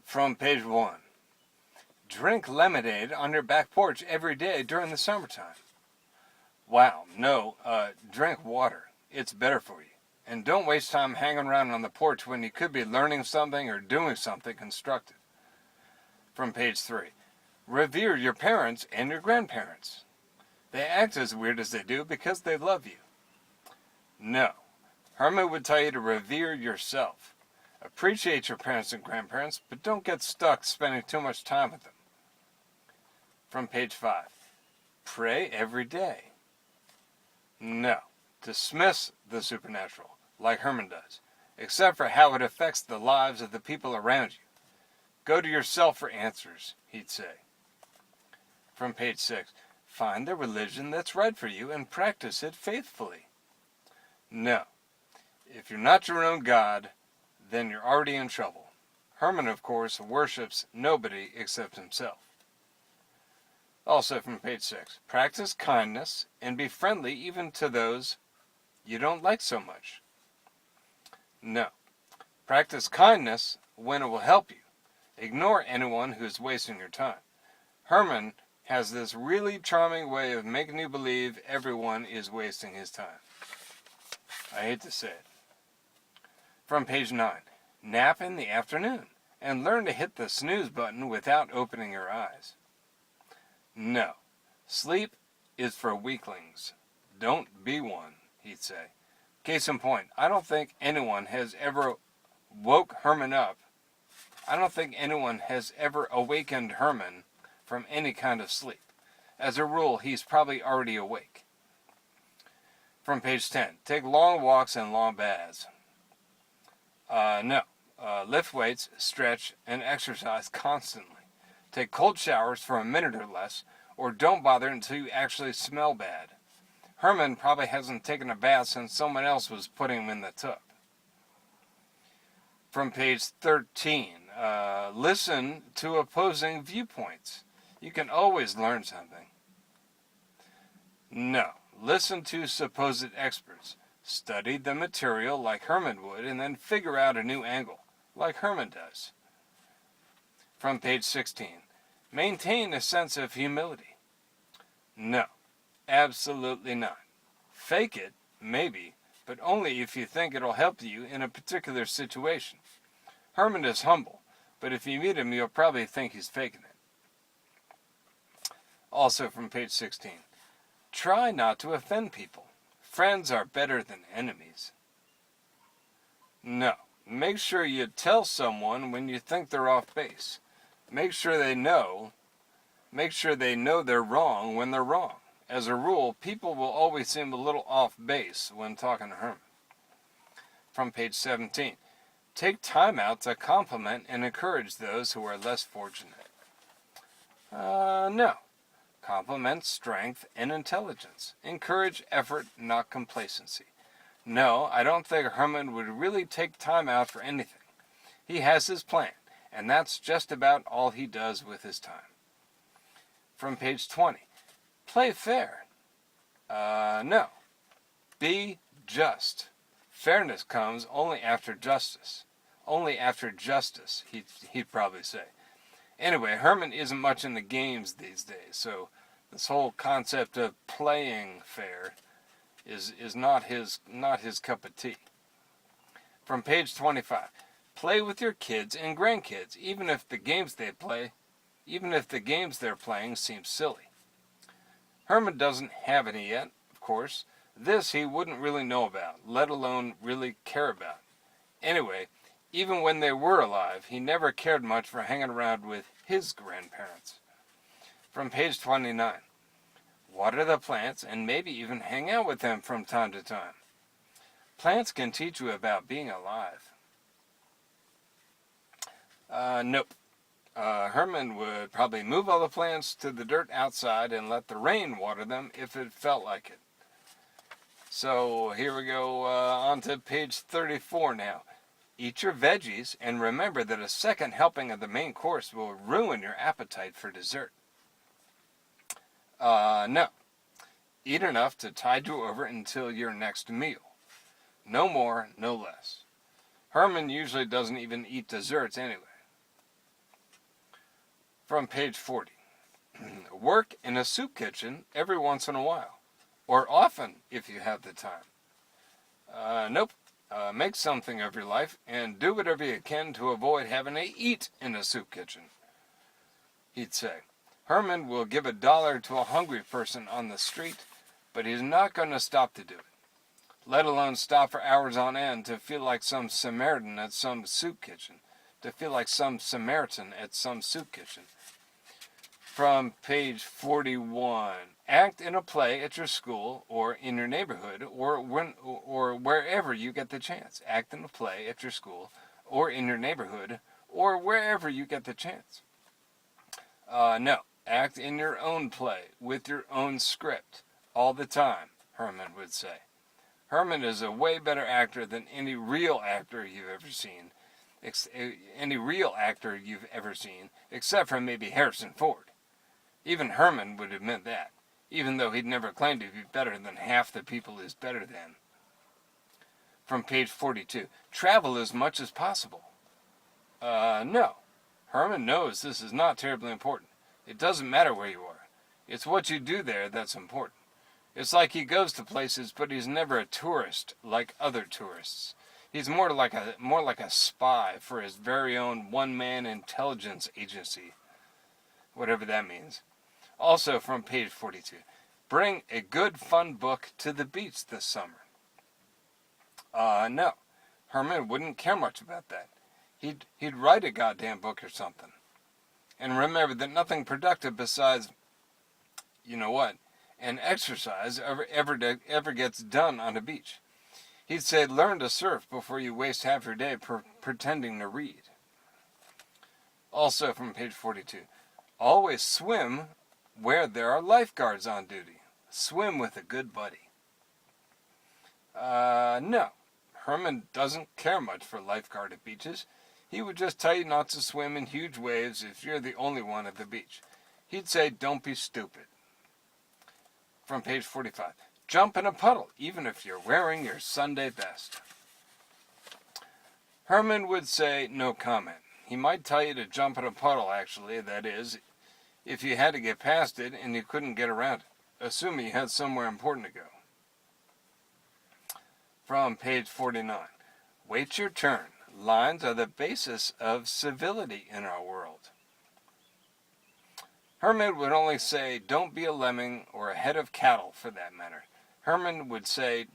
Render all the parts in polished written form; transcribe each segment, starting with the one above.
From page 1. Drink lemonade on your back porch every day during the summertime. Wow, no, drink water. It's better for you. And don't waste time hanging around on the porch when you could be learning something or doing something constructive. From page 3. Revere your parents and your grandparents. They act as weird as they do because they love you. No. Herman would tell you to revere yourself. Appreciate your parents and grandparents, but don't get stuck spending too much time with them. From page 5. Pray every day. No. Dismiss the supernatural, like Herman does, except for how it affects the lives of the people around you. Go to yourself for answers, he'd say. From page 6. Find the religion that's right for you and practice it faithfully. No. If you're not your own God, then you're already in trouble. Herman, of course, worships nobody except himself. Also from page 6. Practice kindness and be friendly even to those you don't like so much. No. Practice kindness when it will help you. Ignore anyone who's wasting your time. Herman has this really charming way of making you believe everyone is wasting his time. I hate to say it. From page 9. Nap in the afternoon and learn to hit the snooze button without opening your eyes. No. Sleep is for weaklings. Don't be one, he'd say. Case in point, I don't think anyone has ever woke Herman up. I don't think anyone has ever awakened Herman from any kind of sleep. As a rule, he's probably already awake. From page 10. Take long walks and long baths. No. Lift weights, stretch, and exercise constantly. Take cold showers for a minute or less, or don't bother until you actually smell bad. Herman probably hasn't taken a bath since someone else was putting him in the tub. From page 13. Listen to opposing viewpoints. You can always learn something. No. Listen to supposed experts. Study the material like Herman would, and then figure out a new angle, like Herman does. From page 16. Maintain a sense of humility. No. Absolutely not. Fake it, maybe, but only if you think it'll help you in a particular situation. Herman is humble, but if you meet him, you'll probably think he's faking it. Also from page 16. Try not to offend people. Friends are better than enemies. No. Make sure you tell someone when you think they're off base. Make sure they know they're wrong when they're wrong. As a rule, people will always seem a little off base when talking to Herman. From page 17. Take time out to compliment and encourage those who are less fortunate. No. Compliment strength and intelligence. Encourage effort, not complacency. No, I don't think Herman would really take time out for anything. He has his plan, and that's just about all he does with his time. From page 20. Play fair. No. Be just. Fairness comes only after justice. Only after justice, he'd probably say. Anyway, Herman isn't much in the games these days, so this whole concept of playing fair is not his cup of tea. From page 25. Play with your kids and grandkids, even if the games they're playing seem silly. Herman doesn't have any yet, of course. This he wouldn't really know about, let alone really care about. Anyway, even when they were alive, he never cared much for hanging around with his grandparents. From page 29. Water the plants and maybe even hang out with them from time to time. Plants can teach you about being alive. Nope. Herman would probably move all the plants to the dirt outside and let the rain water them if it felt like it. So here we go on to page 34 now. Eat your veggies and remember that a second helping of the main course will ruin your appetite for dessert. No. Eat enough to tide you over until your next meal. No more, no less. Herman usually doesn't even eat desserts anyway. From page 40. Work in a soup kitchen every once in a while, or often if you have the time. Nope. Make something of your life and do whatever you can to avoid having to eat in a soup kitchen. He'd say, Herman will give $1 to a hungry person on the street, but he's not going to stop to do it, let alone stop for hours on end to feel like some Samaritan at some soup kitchen. From page 41. Act in a play at your school or in your neighborhood or wherever you get the chance. Act in a play at your school or in your neighborhood or wherever you get the chance. No. Act in your own play with your own script all the time, Herman would say. Herman is a way better actor than any real actor you've ever seen. Except for maybe Harrison Ford. Even Herman would admit that, even though he'd never claimed to be better than half the people he's better than. From page 42. Travel as much as possible. No. Herman knows this is not terribly important. It doesn't matter where you are. It's what you do there that's important. It's like he goes to places, but he's never a tourist like other tourists. He's more like a spy for his very own one-man intelligence agency, whatever that means. Also from page 42, bring a good fun book to the beach this summer. No, Herman wouldn't care much about that. He'd write a goddamn book or something. And remember that nothing productive besides, you know what, an exercise ever gets done on a beach. He'd say, learn to surf before you waste half your day pretending to read. Also from page 42, always swim where there are lifeguards on duty. Swim with a good buddy. No. Herman doesn't care much for lifeguard at beaches. He would just tell you not to swim in huge waves if you're the only one at the beach. He'd say, don't be stupid. From page 45. Jump in a puddle, even if you're wearing your Sunday best. Herman would say, no comment. He might tell you to jump in a puddle, actually, that is, if you had to get past it and you couldn't get around it, assuming you had somewhere important to go. From page 49. Wait your turn. Lines are the basis of civility in our world. Herman would only say, don't be a lemming or a head of cattle for that matter. Herman would say,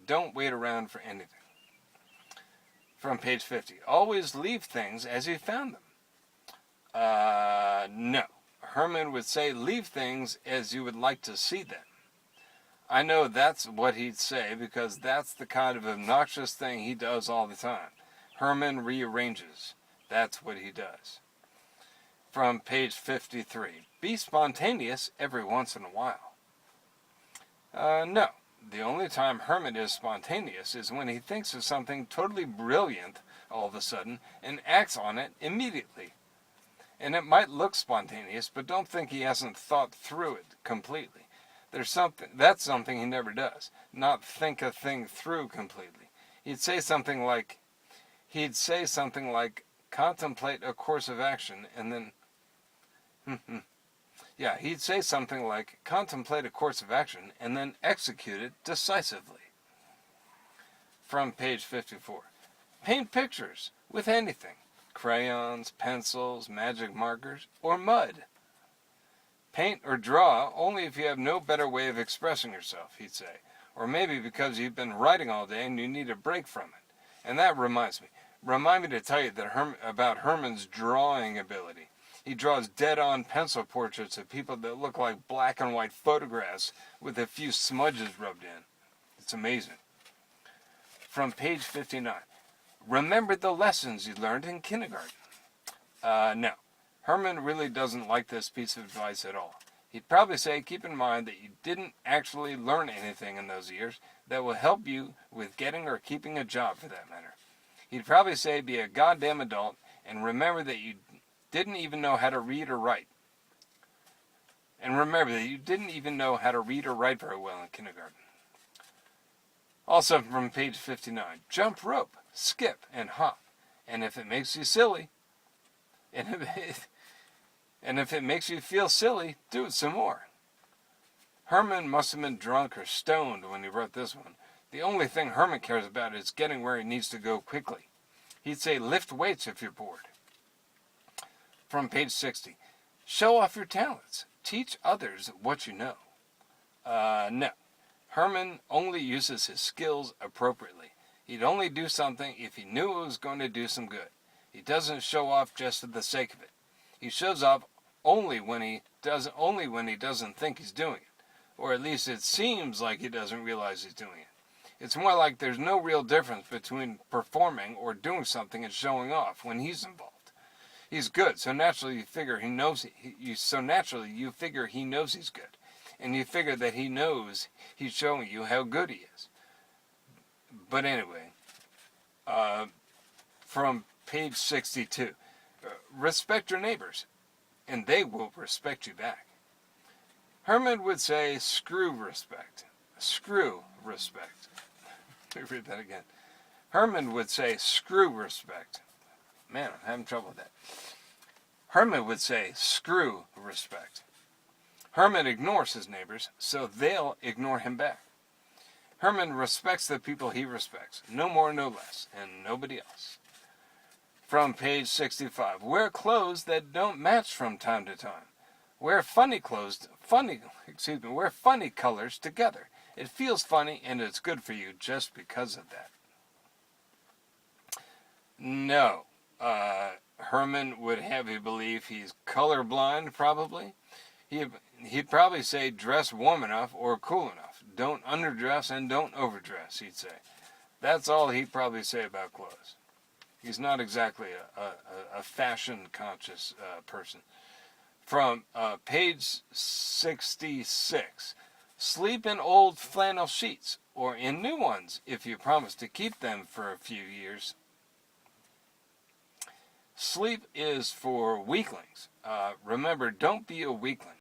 don't wait around for anything. From page 50. Always leave things as you found them. No. Herman would say, leave things as you would like to see them. I know that's what he'd say because that's the kind of obnoxious thing he does all the time. Herman rearranges. That's what he does. From page 53. Be spontaneous every once in a while. No. The only time Herman is spontaneous is when he thinks of something totally brilliant all of a sudden and acts on it immediately. And it might look spontaneous, but don't think he hasn't thought through it completely. That's something he never does. Not think a thing through completely. He'd say something like, contemplate a course of action, and then, he'd say something like, contemplate a course of action, and then execute it decisively. From page 54. Paint pictures with anything. Crayons, pencils, magic markers, or mud. Paint or draw only if you have no better way of expressing yourself, he'd say. Or maybe because you've been writing all day and you need a break from it. And that reminds me. Remind me to tell you about Herman's drawing ability. He draws dead-on pencil portraits of people that look like black and white photographs with a few smudges rubbed in. It's amazing. From page 59. Remember the lessons you learned in kindergarten. No. Herman really doesn't like this piece of advice at all. He'd probably say, keep in mind that you didn't actually learn anything in those years that will help you with getting or keeping a job for that matter. He'd probably say, be a goddamn adult and remember that you didn't even know how to read or write. And remember that you didn't even know how to read or write very well in kindergarten. Also from page 59, jump rope, skip, and hop. And if it makes you silly, and if it makes you feel silly, do it some more. Herman must have been drunk or stoned when he wrote this one. The only thing Herman cares about is getting where he needs to go quickly. He'd say, lift weights if you're bored. From page 60, show off your talents. Teach others what you know. No. Herman only uses his skills appropriately. He'd only do something if he knew it was going to do some good. He doesn't show off just for the sake of it. He shows off only when he doesn't think he's doing it. Or at least it seems like he doesn't realize he's doing it. It's more like there's no real difference between performing or doing something and showing off when he's involved. He's good, so naturally you figure he knows you figure he knows he's good. And you figure that he knows he's showing you how good he is. But anyway, from page 62, respect your neighbors, and they will respect you back. Herman would say, screw respect. Screw respect. Let me read that again. Herman would say, screw respect. Man, I'm having trouble with that. Herman would say, screw respect. Herman ignores his neighbors, so they'll ignore him back. Herman respects the people he respects, no more, no less, and nobody else. From page 65, wear clothes that don't match from time to time. Wear funny colors together. It feels funny and it's good for you just because of that. No, Herman would have you believe he's colorblind, probably. He'd probably say dress warm enough or cool enough. Don't underdress and don't overdress, he'd say. That's all he'd probably say about clothes. He's not exactly a fashion-conscious person. From page 66, sleep in old flannel sheets or in new ones if you promise to keep them for a few years. Sleep is for weaklings. Remember, don't be a weakling.